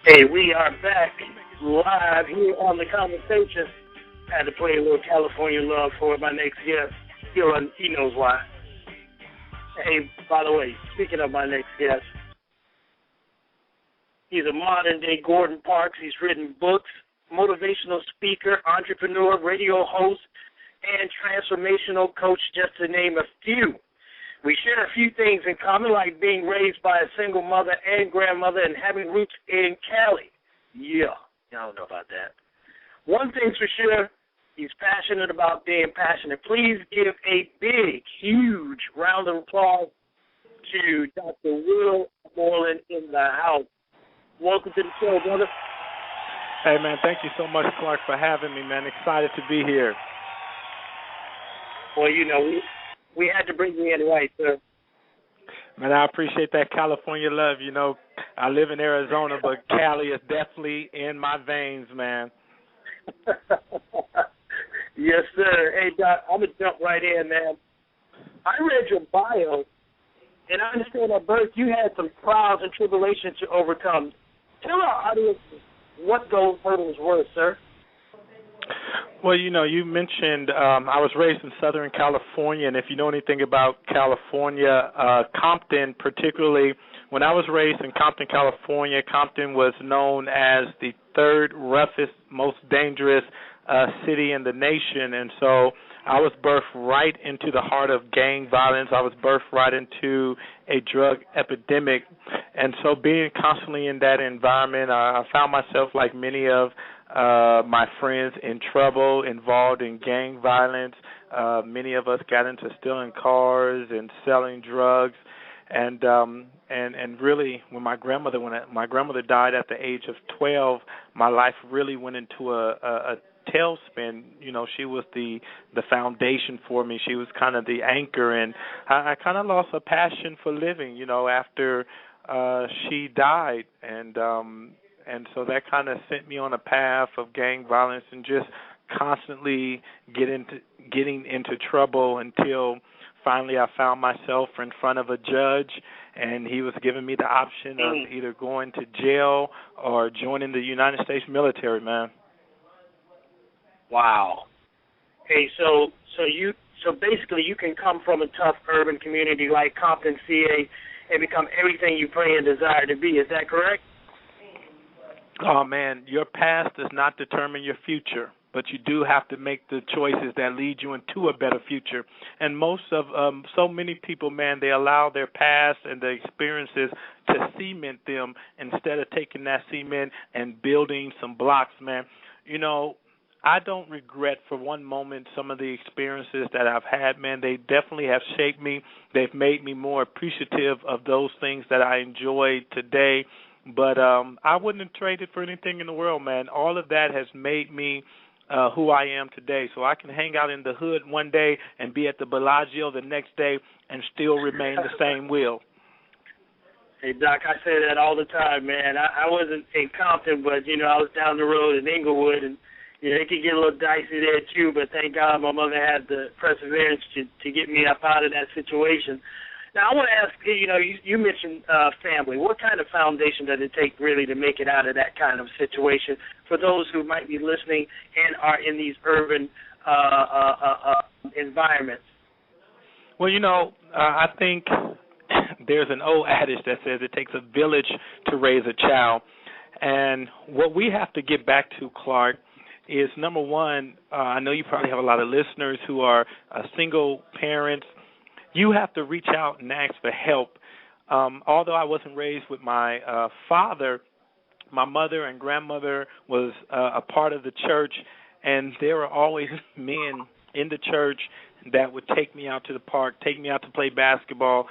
Hey, we are back live here on the conversation. Had to play a little California love for my next guest. He knows why. Hey, by the way, speaking of my next guest, he's a modern day Gordon Parks. He's written books, motivational speaker, entrepreneur, radio host, and transformational coach, just to name a few. We share a few things in common, like being raised by a single mother and grandmother and having roots in Cali. Yeah, I don't know about that. One thing's for sure, he's passionate about being passionate. Please give a big, huge round of applause to Dr. Will Moreland in the house. Welcome to the show, brother. Hey, man, thank you so much, Clark, for having me, man. Excited to be here. Well, we had to bring you in, right, sir? Man, I appreciate that California love. I live in Arizona, but Cali is definitely in my veins, man. Yes, sir. Hey, Doc, I'm going to jump right in, man. I read your bio, and I understand at birth you had some trials and tribulations to overcome. Tell our audience what those hurdles were, sir. Well, you mentioned I was raised in Southern California, and if you know anything about California, Compton particularly, when I was raised in Compton, California, Compton was known as the third roughest, most dangerous city in the nation, and so I was birthed right into the heart of gang violence. I was birthed right into a drug epidemic, and so being constantly in that environment, I found myself, like many of my friends, in trouble, involved in gang violence. Many of us got into stealing cars and selling drugs, and really, when my grandmother died at the age of 12, my life really went into a tailspin. She was the foundation for me. She was kind of the anchor, and I kind of lost a passion for living, after she died, and so that kind of sent me on a path of gang violence and just constantly getting into trouble until finally I found myself in front of a judge, and he was giving me the option of either going to jail or joining the United States military, man. Wow. Hey, so basically you can come from a tough urban community like Compton, CA, and become everything you pray and desire to be. Is that correct? Oh, man, your past does not determine your future, but you do have to make the choices that lead you into a better future. And so many people, man, they allow their past and the experiences to cement them instead of taking that cement and building some blocks, man. I don't regret for one moment some of the experiences that I've had, man. They definitely have shaped me. They've made me more appreciative of those things that I enjoy today. But I wouldn't have traded for anything in the world, man. All of that has made me who I am today. So I can hang out in the hood one day and be at the Bellagio the next day and still remain the same Will. Hey, Doc, I say that all the time, man. I wasn't in Compton, but, I was down the road in Inglewood, and, it could get a little dicey there, too, but thank God my mother had the perseverance to get me up out of that situation. Now, I want to ask, you mentioned family. What kind of foundation does it take really to make it out of that kind of situation for those who might be listening and are in these urban environments? Well, I think there's an old adage that says it takes a village to raise a child. And what we have to get back to, Clark, is, number one, I know you probably have a lot of listeners who are single parents. You have to reach out and ask for help. Although I wasn't raised with my father, my mother and grandmother was a part of the church, and there were always men in the church that would take me out to the park, take me out to play basketball,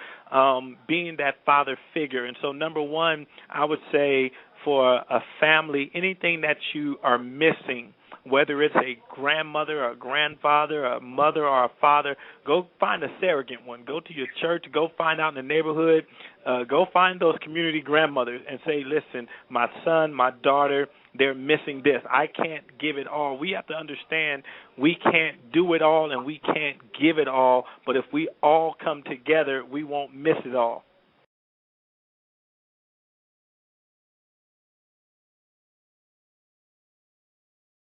being that father figure. And so, number one, I would say for a family, anything that you are missing, whether it's a grandmother or a grandfather, a mother or a father, go find a surrogate one. Go to your church. Go find out in the neighborhood. Go find those community grandmothers and say, listen, my son, my daughter, they're missing this. I can't give it all. We have to understand we can't do it all and we can't give it all, but if we all come together, we won't miss it all.